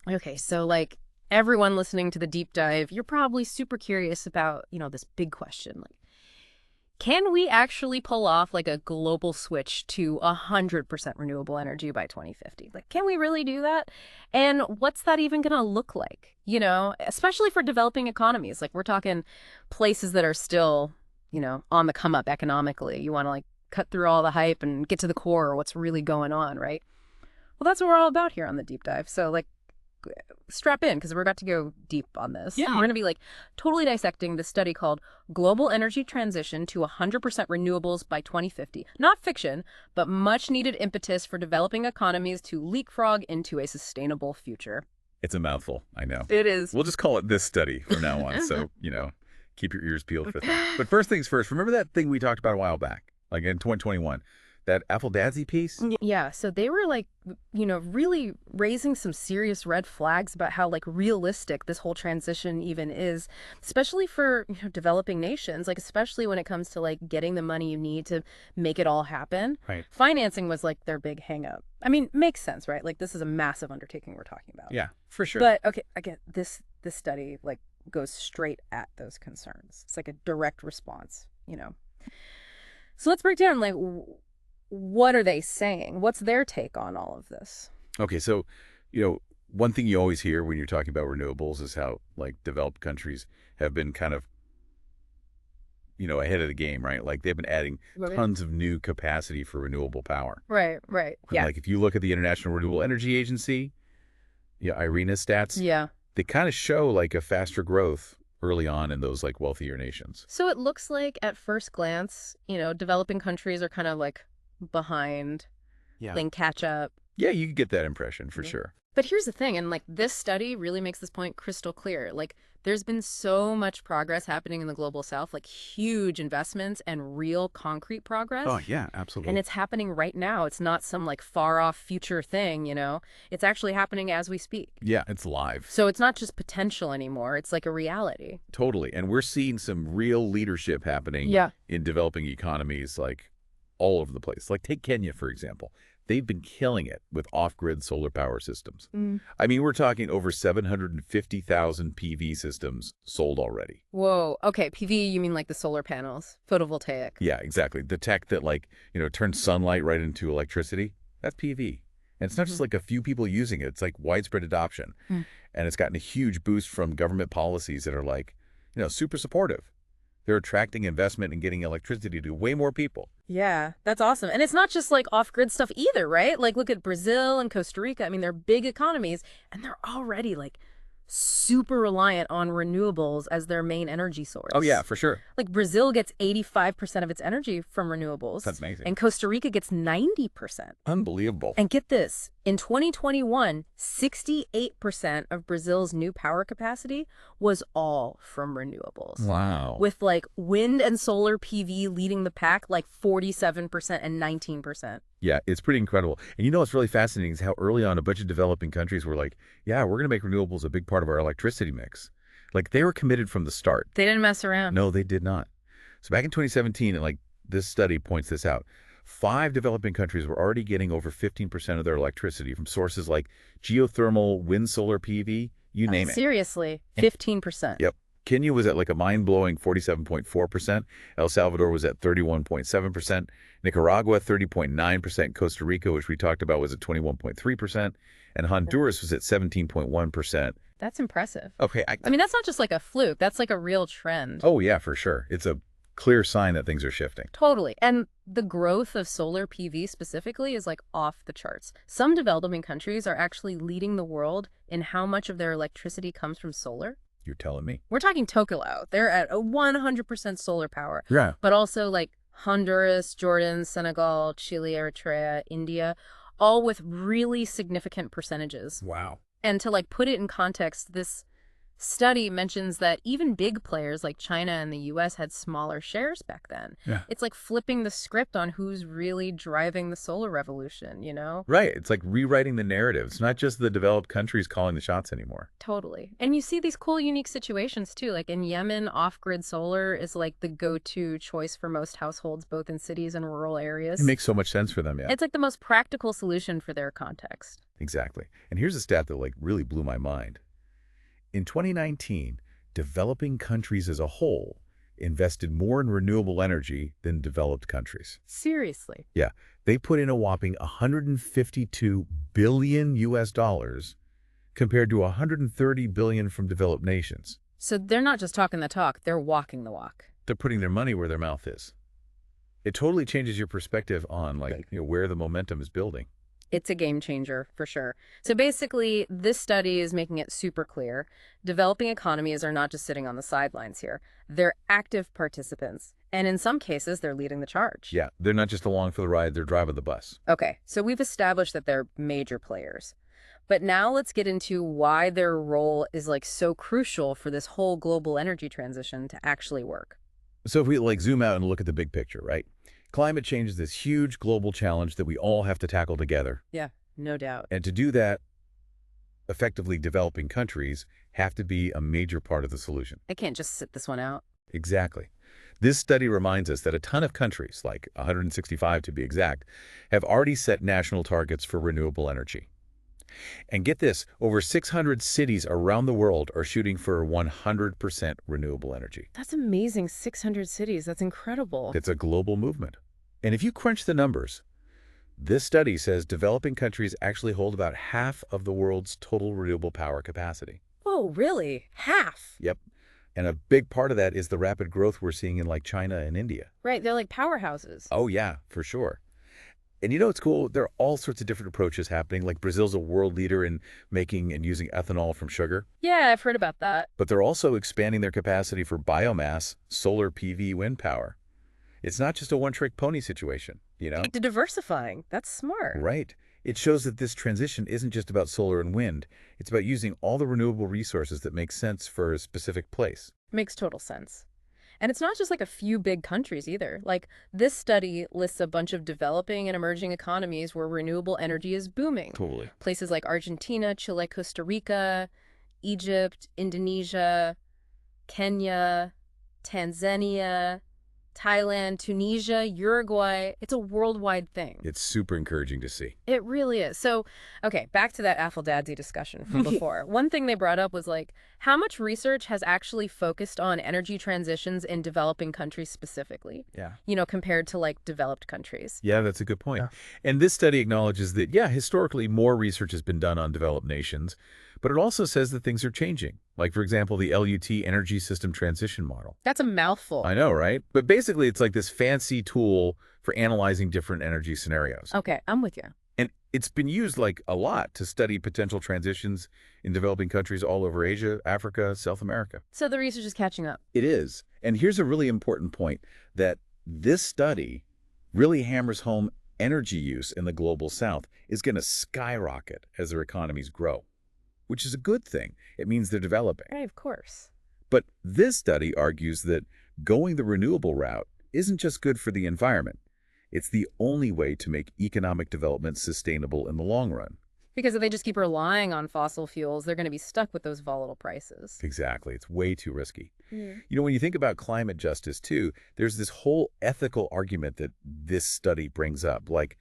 Okay, so like everyone listening to the deep dive, you're probably super curious about, this big question. Like, can we actually pull off like a global switch to 100% renewable energy by 2050? Like, can we really do that? And what's that even going to look like? Especially for developing economies. Like, we're talking places that are still, on the come up economically. You want to like cut through all the hype and get to the core of what's really going on, right? Well, that's what we're all about here on the deep dive. So, like, strap in because we're about to go deep on this. Yeah. We're going to be like totally dissecting the study called Global Energy Transition to 100% Renewables by 2050. Not fiction, but much needed impetus for developing economies to leapfrog into a sustainable future. It's a mouthful, I know. It is. We'll just call it this study from now on. So, keep your ears peeled for that. But first things first, remember that thing we talked about a while back, like in 2021, that Apple-Dadsy piece? Yeah, so they were like, really raising some serious red flags about how like realistic this whole transition even is, especially for, developing nations, like especially when it comes to like getting the money you need to make it all happen. Right. Financing was like their big hang up. I mean, makes sense, right? Like this is a massive undertaking we're talking about. Yeah, for sure. But okay, again, this study like goes straight at those concerns. It's like a direct response. So let's break down like what are they saying? What's their take on all of this? Okay, so, one thing you always hear when you're talking about renewables is how, like, developed countries have been kind of, ahead of the game, right? Like, they've been adding tons of new capacity for renewable power. Right. And, Yeah. like, if you look at the International Renewable Energy Agency, IRENA stats, Yeah. they kind of show, like, a faster growth early on in those, like, wealthier nations. So it looks like at first glance, developing countries are kind of like behind, playing catch up. Yeah, you get that impression for sure. But here's the thing, and like this study really makes this point crystal clear. Like there's been so much progress happening in the global south, like huge investments and real concrete progress. Oh, yeah, absolutely. And it's happening right now. It's not some like far off future thing, It's actually happening as we speak. Yeah, it's live. So it's not just potential anymore. It's like a reality. Totally. And we're seeing some real leadership happening in developing economies, like all over the place. Like take Kenya, for example. They've been killing it with off-grid solar power systems. I mean, we're talking over 750,000 PV systems sold already. Whoa. Okay. PV, you mean like the solar panels, photovoltaic. Yeah, exactly. The tech that turns sunlight right into electricity, that's PV. And it's not just like a few people using it. It's like widespread adoption. And it's gotten a huge boost from government policies that are like, super supportive. They're attracting investment and getting electricity to way more people. Yeah, that's awesome. And it's not just like off-grid stuff either, right? Like look at Brazil and Costa Rica. I mean, they're big economies and they're already like super reliant on renewables as their main energy source. Oh, yeah, for sure. Like Brazil gets 85% of its energy from renewables. That's amazing. And Costa Rica gets 90%. Unbelievable. And get this, in 2021, 68% of Brazil's new power capacity was all from renewables. Wow. With like wind and solar PV leading the pack like 47% and 19%. Yeah, it's pretty incredible. And what's really fascinating is how early on a bunch of developing countries were like, yeah, we're going to make renewables a big part of our electricity mix. Like they were committed from the start. They didn't mess around. No, they did not. So back in 2017, and like this study points this out, 5 developing countries were already getting over 15% of their electricity from sources like geothermal, wind, solar, PV, you name it. Seriously, 15%. Yep. Kenya was at like a mind-blowing 47.4%. El Salvador was at 31.7%. Nicaragua, 30.9%. Costa Rica, which we talked about, was at 21.3%. And Honduras was at 17.1%. That's impressive. Okay. I mean, that's not just like a fluke. That's like a real trend. Oh, yeah, for sure. It's a clear sign that things are shifting. Totally. And the growth of solar PV specifically is like off the charts. Some developing countries are actually leading the world in how much of their electricity comes from solar. You're telling me. We're talking Tokelau. They're at a 100% solar power. Yeah. But also like Honduras, Jordan, Senegal, Chile, Eritrea, India, all with really significant percentages. Wow. And to like put it in context, this study mentions that even big players like China and the US had smaller shares back then. Yeah. It's like flipping the script on who's really driving the solar revolution, you know? Right. It's like rewriting the narrative. It's not just the developed countries calling the shots anymore. Totally. And you see these cool, unique situations too. Like in Yemen, off-grid solar is like the go-to choice for most households, both in cities and rural It areas. makes so much sense for them, yeah. It's like the most practical solution for their context. Exactly. And here's a stat that really blew my mind. In 2019, developing countries as a whole invested more in renewable energy than developed countries. Seriously. Yeah, they put in a whopping 152 billion US dollars compared to 130 billion from developed nations. So they're not just talking the talk, they're walking the walk. They're putting their money where their mouth is. It totally changes your perspective on where the momentum is building. It's a game changer, for sure. So basically, this study is making it super clear. Developing economies are not just sitting on the sidelines here. They're active participants. And in some cases, they're leading the charge. Yeah, they're not just along for the ride, they're driving the bus. Okay, so we've established that they're major players. But now let's get into why their role is like so crucial for this whole global energy transition to actually work. So if we zoom out and look at the big picture, right? Climate change is this huge global challenge that we all have to tackle together. Yeah, no doubt. And to do that, effectively developing countries have to be a major part of the solution. I can't just sit this one out. Exactly. This study reminds us that a ton of countries, like 165 to be exact, have already set national targets for renewable energy. And get this, over 600 cities around the world are shooting for 100% renewable energy. That's amazing. 600 cities. That's incredible. It's a global movement. And if you crunch the numbers, this study says developing countries actually hold about half of the world's total renewable power capacity. Whoa, really? Half? Yep. And a big part of that is the rapid growth we're seeing in China and India. Right, they're like powerhouses. Oh, yeah, for sure. And you know what's cool? There are all sorts of different approaches happening. Like Brazil's a world leader in making and using ethanol from sugar. Yeah, I've heard about that. But they're also expanding their capacity for biomass, solar PV, wind power. It's not just a one-trick pony situation, you know? Diversifying. That's smart. Right. It shows that this transition isn't just about solar and wind. It's about using all the renewable resources that make sense for a specific place. Makes total sense. And it's not just like a few big countries either. Like this study lists a bunch of developing and emerging economies where renewable energy is booming. Totally. Places like Argentina, Chile, Costa Rica, Egypt, Indonesia, Kenya, Tanzania, Thailand, Tunisia, Uruguay. It's a worldwide thing. It's super encouraging to see. It really is. So, okay, back to that Affledadzy discussion from before. One thing they brought up was like, how much research has actually focused on energy transitions in developing countries specifically? Yeah. You know, compared to like developed countries. Yeah, that's a good point. Yeah. And this study acknowledges that, yeah, historically more research has been done on developed nations, but it also says that things are changing. Like, for example, the LUT Energy System Transition Model. That's a mouthful. I know, right? But basically, it's like this fancy tool for analyzing different energy scenarios. Okay, I'm with you. And it's been used a lot to study potential transitions in developing countries all over Asia, Africa, South America. So the research is catching up. It is. And here's a really important point, that this study really hammers home energy use in the global south is going to skyrocket as their economies grow, which is a good thing. It means they're developing. Right, of course. But this study argues that going the renewable route isn't just good for the environment. It's the only way to make economic development sustainable in the long run. Because if they just keep relying on fossil fuels, they're going to be stuck with those volatile prices. Exactly. It's way too risky. Yeah. You know, when you think about climate justice, too, there's this whole ethical argument that this study brings up. Like,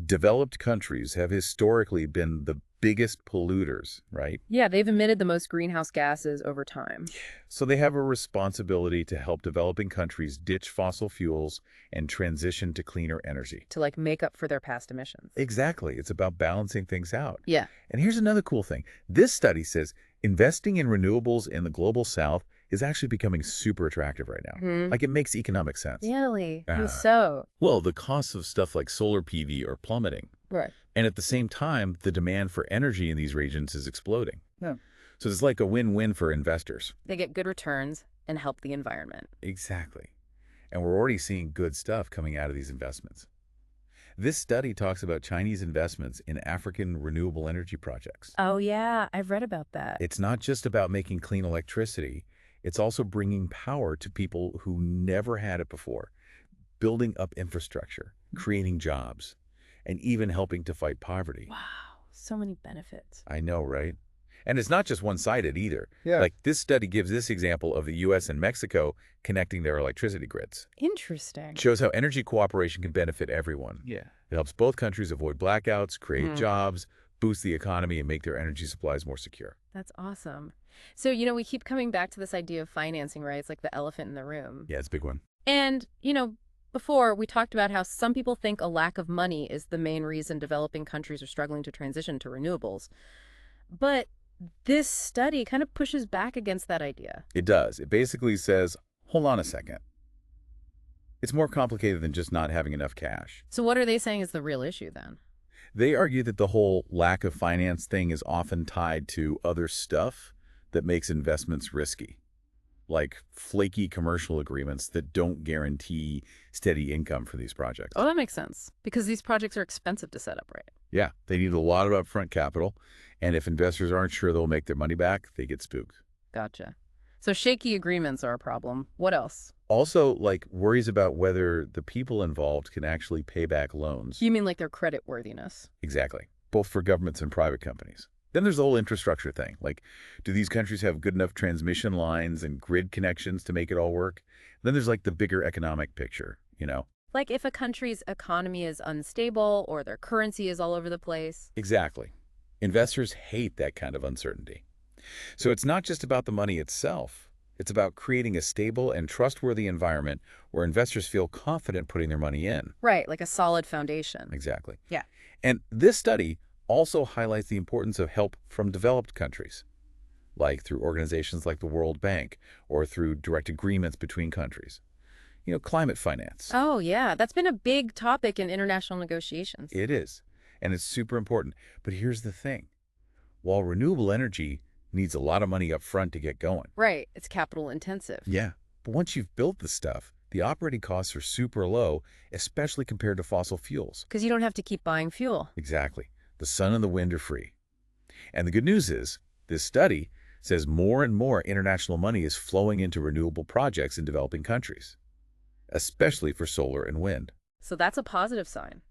developed countries have historically been the biggest polluters, right? Yeah, they've emitted the most greenhouse gases over time. So they have a responsibility to help developing countries ditch fossil fuels and transition to cleaner energy. To like make up for their past emissions. Exactly. It's about balancing things out. Yeah. And here's another cool thing. This study says investing in renewables in the global south is actually becoming super attractive right now. Hmm. Like, it makes economic sense. Really? How Uh, so? Well, the costs of stuff like solar PV are plummeting. Right. And at the same time, the demand for energy in these regions is exploding. Yeah. So it's like a win-win for investors. They get good returns and help the environment. Exactly. And we're already seeing good stuff coming out of these investments. This study talks about Chinese investments in African renewable energy projects. Oh, yeah, I've read about that. It's not just about making clean electricity, it's also bringing power to people who never had it before, building up infrastructure, creating jobs, and even helping to fight poverty. Wow, so many benefits. I know, right? And it's not just one-sided either. Yeah. Like this study gives this example of the U.S. and Mexico connecting their electricity grids. Interesting. Shows how energy cooperation can benefit everyone. Yeah. It helps both countries avoid blackouts, create jobs, boost the economy, and make their energy supplies more secure. That's awesome. So, we keep coming back to this idea of financing, right? It's like the elephant in the room. Yeah, it's a big one. And, before we talked about how some people think a lack of money is the main reason developing countries are struggling to transition to renewables. But this study kind of pushes back against that idea. It does. It basically says, hold on a second. It's more complicated than just not having enough cash. So what are they saying is the real issue then? They argue that the whole lack of finance thing is often tied to other stuff that makes investments risky, like flaky commercial agreements that don't guarantee steady income for these projects. Oh, that makes sense. Because these projects are expensive to set up, right? Yeah, they need a lot of upfront capital, and if investors aren't sure they'll make their money back, they get spooked. Gotcha. So shaky agreements are a problem. What else? Also, like worries about whether the people involved can actually pay back loans. You mean like their credit worthiness? Exactly, both for governments and private companies. Then there's the whole infrastructure thing. Like, do these countries have good enough transmission lines and grid connections to make it all work? Then there's like the bigger economic picture, Like if a country's economy is unstable or their currency is all over the place. Exactly. Investors hate that kind of uncertainty. So it's not just about the money itself. It's about creating a stable and trustworthy environment where investors feel confident putting their money in. Right, like a solid foundation. Exactly. Yeah. And this study also highlights the importance of help from developed countries, like through organizations like the World Bank or through direct agreements between countries. Climate finance. Oh, yeah. That's been a big topic in international negotiations. It is, and it's super important. But here's the thing. While renewable energy needs a lot of money up front to get going. Right. It's capital intensive. Yeah, but once you've built the stuff, the operating costs are super low, especially compared to fossil fuels. Because you don't have to keep buying fuel. Exactly. The sun and the wind are free. And the good news is, this study says more and more international money is flowing into renewable projects in developing countries, especially for solar and wind. So that's a positive sign.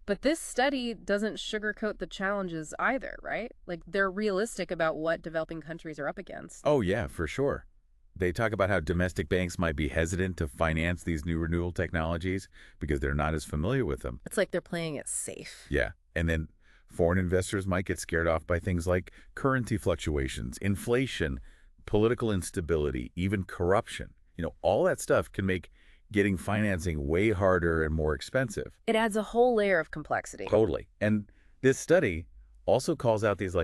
But this study doesn't sugarcoat the challenges either, right? Like they're realistic about what developing countries are up against. Oh yeah, for sure. They talk about how domestic banks might be hesitant to finance these new renewable technologies because they're not as familiar with them. It's like they're playing it safe. Yeah, and then foreign investors might get scared off by things like currency fluctuations, inflation, political instability, even corruption. All that stuff can make getting financing way harder and more expensive. It adds a whole layer of complexity. Totally. And this study also calls out these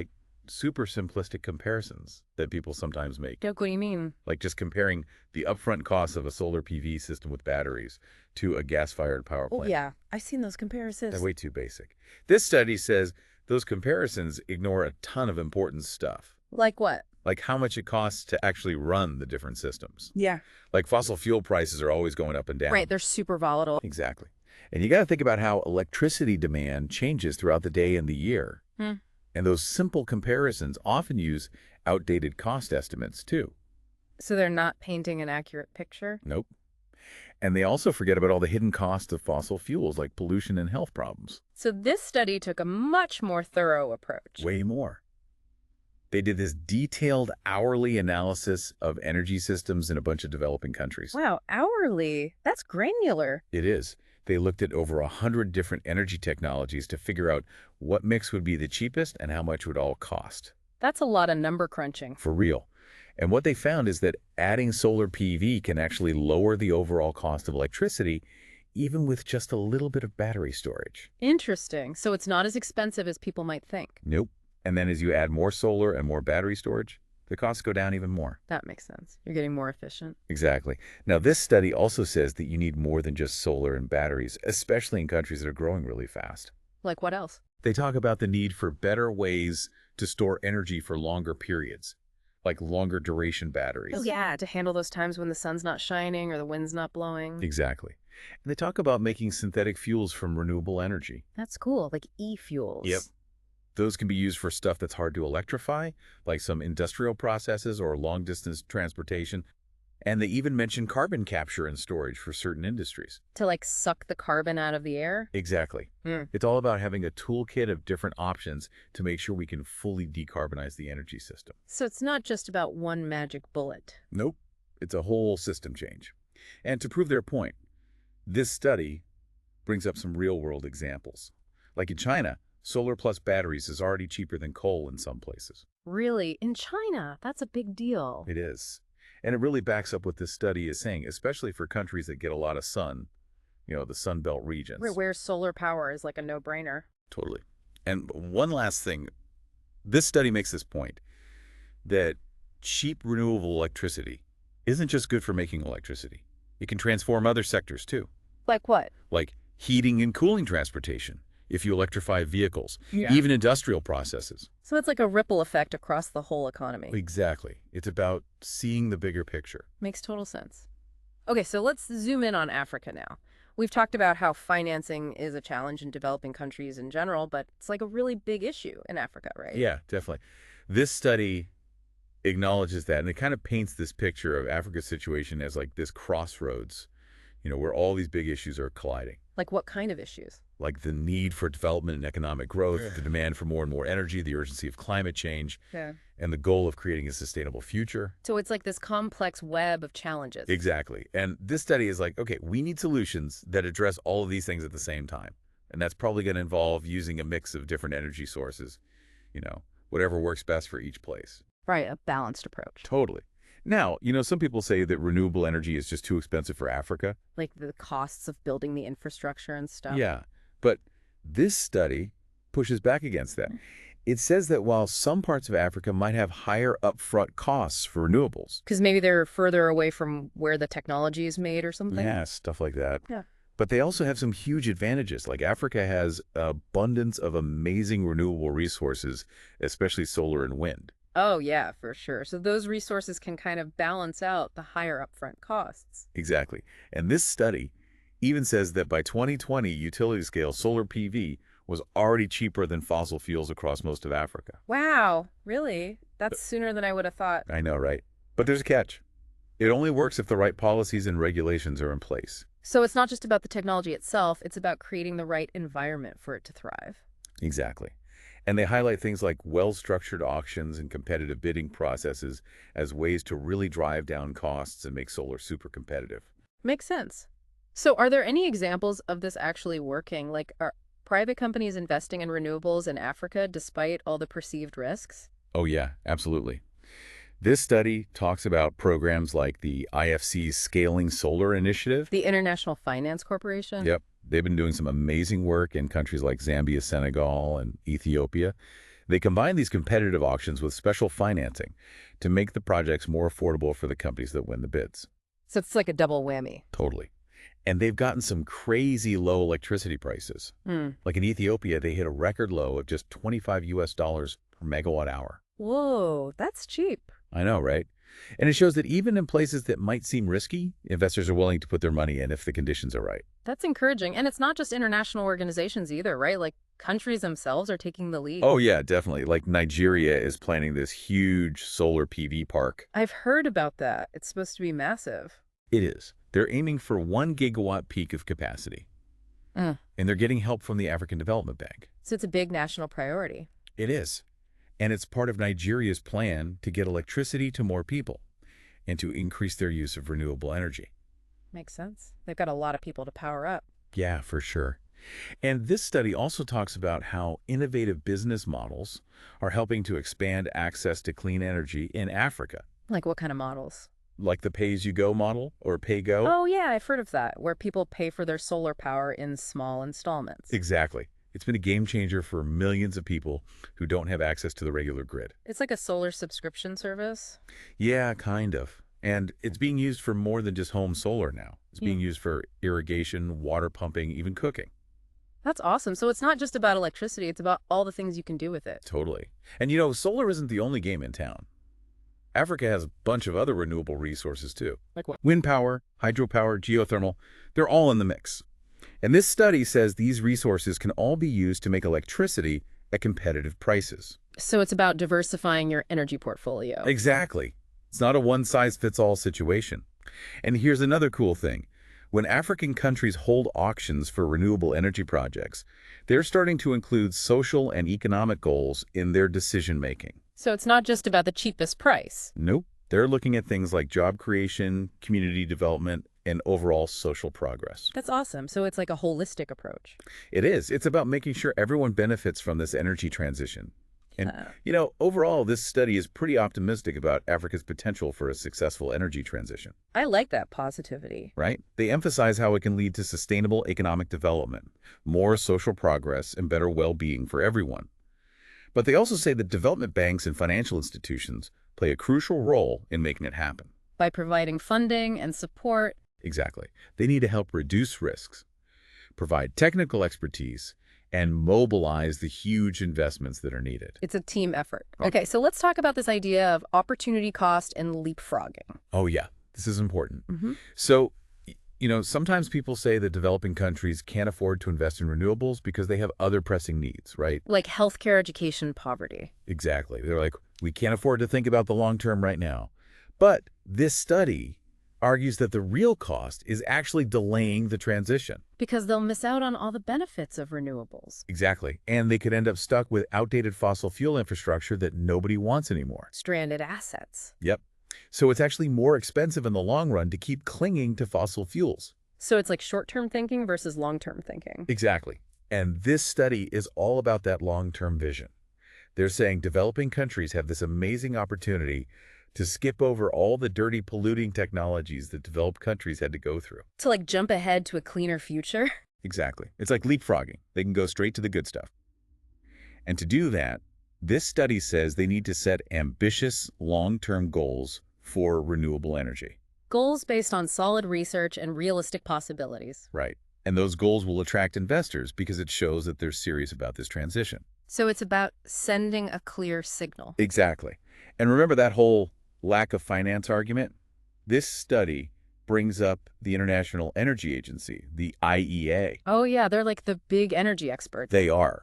super simplistic comparisons that people sometimes make. What do you mean? Like just comparing the upfront costs of a solar PV system with batteries to a gas-fired power plant. Oh, yeah. I've seen those comparisons. They're way too basic. This study says those comparisons ignore a ton of important stuff. Like what? Like how much it costs to actually run the different systems. Yeah. Like fossil fuel prices are always going up and down. Right, they're super volatile. Exactly. And you got to think about how electricity demand changes throughout the day and the year. And those simple comparisons often use outdated cost estimates too. So they're not painting an accurate picture? Nope. And they also forget about all the hidden costs of fossil fuels like pollution and health problems. So this study took a much more thorough approach. Way more. They did this detailed hourly analysis of energy systems in a bunch of developing countries. Wow, hourly? That's granular. It is. They looked at over 100 different energy technologies to figure out what mix would be the cheapest and how much would all cost. That's a lot of number crunching. For real. And what they found is that adding solar PV can actually lower the overall cost of electricity, even with just a little bit of battery storage. Interesting. So it's not as expensive as people might think. Nope. And then as you add more solar and more battery storage, the costs go down even more. That makes sense. You're getting more efficient. Exactly. Now, this study also says that you need more than just solar and batteries, especially in countries that are growing really fast. Like what else? They talk about the need for better ways to store energy for longer periods, like longer duration batteries. Oh, yeah, to handle those times when the sun's not shining or the wind's not blowing. Exactly. And they talk about making synthetic fuels from renewable energy. That's cool, like Yep. e-fuels. Those can be used for stuff that's hard to electrify, like some industrial processes or long-distance transportation. And they even mention carbon capture and storage for certain industries. To like suck the carbon out of the air? Exactly. Hmm. It's all about having a toolkit of different options to make sure we can fully decarbonize the energy system. So it's not just about one magic bullet. Nope. It's a whole system change. And to prove their point, this study brings up some real-world examples. Like in China, solar plus batteries is already cheaper than coal in some places. Really? In China? That's a big deal. It is. And it really backs up what this study is saying, especially for countries that get a lot of sun, the Sun Belt regions. Where solar power is like a no-brainer. Totally. And one last thing. This study makes this point that cheap renewable electricity isn't just good for making electricity. It can transform other sectors too, Like what? like heating and cooling transportation, if you electrify vehicles, Yeah. even industrial processes. So it's like a ripple effect across the whole economy. Exactly. It's about seeing the bigger picture. Makes total sense. Okay, so let's zoom in on Africa now. We've talked about how financing is a challenge in developing countries in general, but it's like a really big issue in Africa, right? Yeah, definitely. This study acknowledges that, and it kind of paints this picture of Africa's situation as like this crossroads, where all these big issues are colliding. Like what kind of issues? Like the need for development and economic growth, the demand for more and more energy, the urgency of climate change, Yeah. and the goal of creating a sustainable future. So it's like this complex web of challenges. Exactly. And this study is like, okay, we need solutions that address all of these things at the same time. And that's probably going to involve using a mix of different energy sources, whatever works best for each place. Right, a balanced approach. Totally. Now, some people say that renewable energy is just too expensive for Africa. Like the costs of building the infrastructure and stuff. Yeah, but this study pushes back against that. It says that while some parts of Africa might have higher upfront costs for renewables. Because maybe they're further away from where the technology is made or something. Yeah, stuff like that. Yeah. But they also have some huge advantages. Like Africa has abundance of amazing renewable resources, especially solar and wind. Oh, yeah, for sure. So those resources can kind of balance out the higher upfront costs. Exactly. And this study even says that by 2020, utility-scale solar PV was already cheaper than fossil fuels across most of Africa. Wow, really? That's sooner than I would have thought. I know, right? But there's a catch. It only works if the right policies and regulations are in place. So it's not just about the technology itself, it's about creating the right environment for it to thrive. Exactly. And they highlight things like well-structured auctions and competitive bidding processes as ways to really drive down costs and make solar super competitive. Makes sense. So are there any examples of this actually working? Like, are private companies investing in renewables in Africa despite all the perceived risks? Oh yeah, absolutely. This study talks about programs like the IFC's Scaling Solar Initiative. The International Finance Corporation? Yep. They've been doing some amazing work in countries like Zambia, Senegal, and Ethiopia. They combine these competitive auctions with special financing to make the projects more affordable for the companies that win the bids. So it's like a double whammy. Totally. And they've gotten some crazy low electricity prices. Like in Ethiopia, they hit a record low of just $25 per megawatt hour. Whoa, that's cheap. I know, right? And it shows that even in places that might seem risky, investors are willing to put their money in if the conditions are right. That's encouraging. And it's not just international organizations either, right? Like countries themselves are taking the lead. Oh, yeah, definitely. Like Nigeria is planning this huge solar PV park. I've heard about that. It's supposed to be massive. It is. They're aiming for 1 gigawatt peak of capacity. And they're getting help from the African Development Bank. So it's a big national priority. It is. And it's part of Nigeria's plan to get electricity to more people and to increase their use of renewable energy. Makes sense. They've got a lot of people to power up. Yeah, for sure. And this study also talks about how innovative business models are helping to expand access to clean energy in Africa. Like what kind of models? Like the pay-as-you-go model or pay-go? Oh, yeah, I've heard of that, where people pay for their solar power in small installments. Exactly. It's been a game changer for millions of people who don't have access to the regular grid. It's like a solar subscription service? Yeah, kind of. And it's being used for more than just home solar now. It's being used for irrigation, water pumping, even cooking. That's awesome. So it's not just about electricity, it's about all the things you can do with it. Totally. And solar isn't the only game in town. Africa has a bunch of other renewable resources too. Like what? Wind power, hydropower, geothermal, they're all in the mix. And this study says these resources can all be used to make electricity at competitive prices. So it's about diversifying your energy portfolio. Exactly. It's not a one-size-fits-all situation. And here's another cool thing. When African countries hold auctions for renewable energy projects, they're starting to include social and economic goals in their decision-making. So it's not just about the cheapest price. Nope. They're looking at things like job creation, community development, and overall social progress. That's awesome. So it's like a holistic approach. It is. It's about making sure everyone benefits from this energy transition. And, Uh, overall, this study is pretty optimistic about Africa's potential for a successful energy transition, I like that positivity. right? They emphasize how it can lead to sustainable economic development, more social progress, and better well-being for everyone. But they also say that development banks and financial institutions play a crucial role in making it happen. By providing funding and support. Exactly. They need to help reduce risks, provide technical expertise, and mobilize the huge investments that are needed. It's a team effort. Oh. Okay, so let's talk about this idea of opportunity cost and leapfrogging. Oh, yeah. This is important. Mm-hmm. So, sometimes people say that developing countries can't afford to invest in renewables because they have other pressing needs, right? Like healthcare, education, poverty. Exactly. They're like, we can't afford to think about the long term right now. But this study argues that the real cost is actually delaying the transition. Because they'll miss out on all the benefits of renewables. Exactly. And they could end up stuck with outdated fossil fuel infrastructure that nobody wants anymore. Stranded assets. Yep. So it's actually more expensive in the long run to keep clinging to fossil fuels. So it's like short-term thinking versus long-term thinking. Exactly. And this study is all about that long-term vision. They're saying developing countries have this amazing opportunity to skip over all the dirty, polluting technologies that developed countries had to go through. To like jump ahead to a cleaner future. Exactly. It's like leapfrogging. They can go straight to the good stuff. And to do that, this study says they need to set ambitious, long-term goals for renewable energy. Goals based on solid research and realistic possibilities. Right. And those goals will attract investors because it shows that they're serious about this transition. So it's about sending a clear signal. Exactly. And remember that whole lack of finance argument? This study brings up the International Energy Agency, the IEA. Oh yeah, they're like the big energy experts. They are.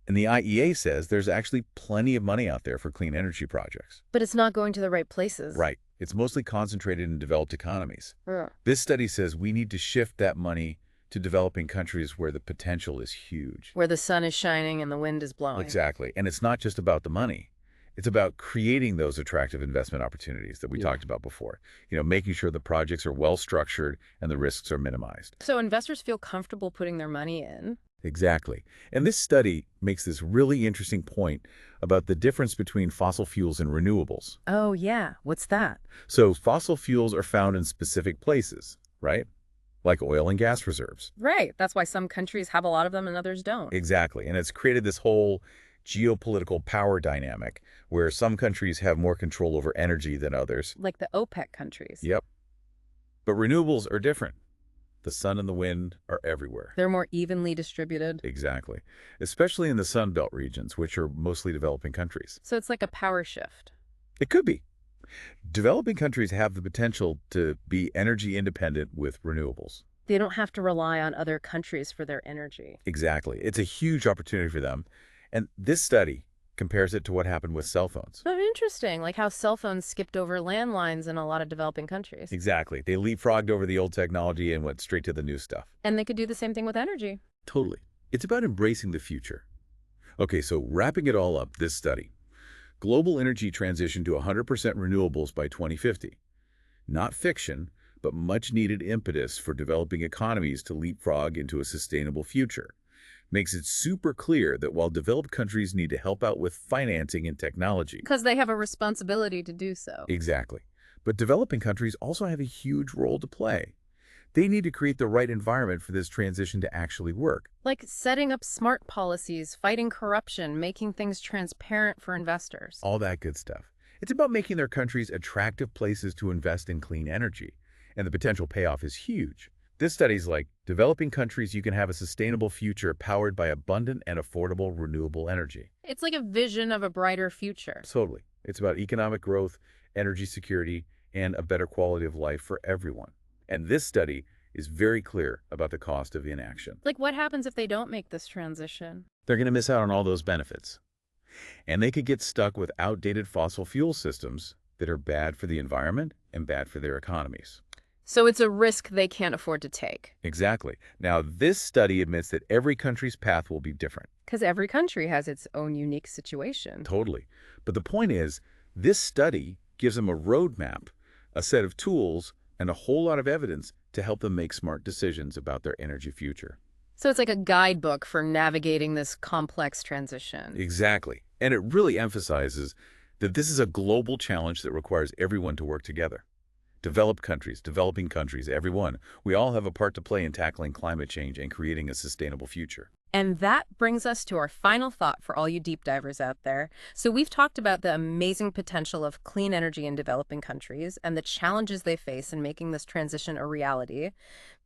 And the IEA says there's actually plenty of money out there for clean energy projects. But it's not going to the right places. Right. It's mostly concentrated in developed economies. Yeah. This study says we need to shift that money to developing countries where the potential is huge. Where the sun is shining and the wind is blowing. Exactly. And it's not just about the money. It's about creating those attractive investment opportunities that we talked about before. Making sure the projects are well structured and the risks are minimized. So investors feel comfortable putting their money in. Exactly. And this study makes this really interesting point about the difference between fossil fuels and renewables. Oh yeah, what's that? So fossil fuels are found in specific places, right? Like oil and gas reserves. Right, that's why some countries have a lot of them and others don't. Exactly. And it's created this whole geopolitical power dynamic where some countries have more control over energy than others. Like the OPEC countries. Yep. But renewables are different. The sun and the wind are everywhere. They're more evenly distributed. Exactly. Especially in the Sun Belt regions, which are mostly developing countries. So it's like a power shift. It could be. Developing countries have the potential to be energy independent with renewables. They don't have to rely on other countries for their energy. Exactly. It's a huge opportunity for them. And this study compares it to what happened with cell phones. Oh, interesting. Like how cell phones skipped over landlines in a lot of developing countries. Exactly. They leapfrogged over the old technology and went straight to the new stuff. And they could do the same thing with energy. Totally. It's about embracing the future. Okay, so wrapping it all up, this study. Global energy transition to 100% renewables by 2050. Not fiction, but much needed impetus for developing economies to leapfrog into a sustainable future. Makes it super clear that while developed countries need to help out with financing and technology. Because they have a responsibility to do so. Exactly. But developing countries also have a huge role to play. They need to create the right environment for this transition to actually work. Like setting up smart policies, fighting corruption, making things transparent for investors. All that good stuff. It's about making their countries attractive places to invest in clean energy. And the potential payoff is huge. This study's like, developing countries, you can have a sustainable future powered by abundant and affordable renewable energy. It's like a vision of a brighter future. Totally. It's about economic growth, energy security, and a better quality of life for everyone. And this study is very clear about the cost of inaction. Like, what happens if they don't make this transition? They're going to miss out on all those benefits. And they could get stuck with outdated fossil fuel systems that are bad for the environment and bad for their economies. So it's a risk they can't afford to take. Exactly. Now, this study admits that every country's path will be different. Because every country has its own unique situation. Totally. But the point is, this study gives them a roadmap, a set of tools, and a whole lot of evidence to help them make smart decisions about their energy future. So it's like a guidebook for navigating this complex transition. Exactly. And it really emphasizes that this is a global challenge that requires everyone to work together. Developed countries, developing countries, everyone. We all have a part to play in tackling climate change and creating a sustainable future. And that brings us to our final thought for all you deep divers out there. So we've talked about the amazing potential of clean energy in developing countries and the challenges they face in making this transition a reality.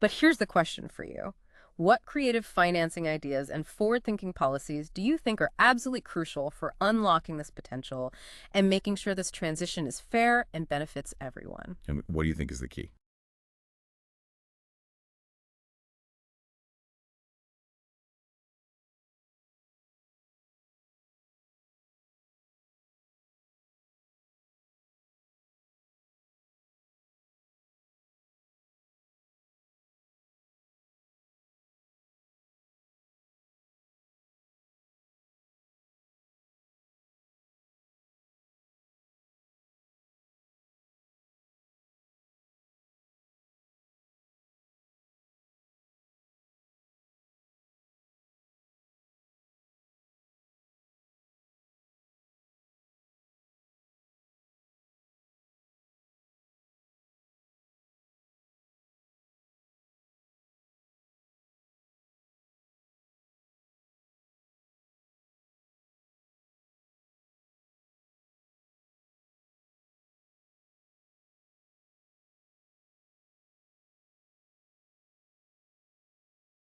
But here's the question for you. What creative financing ideas and forward-thinking policies do you think are absolutely crucial for unlocking this potential and making sure this transition is fair and benefits everyone? And what do you think is the key?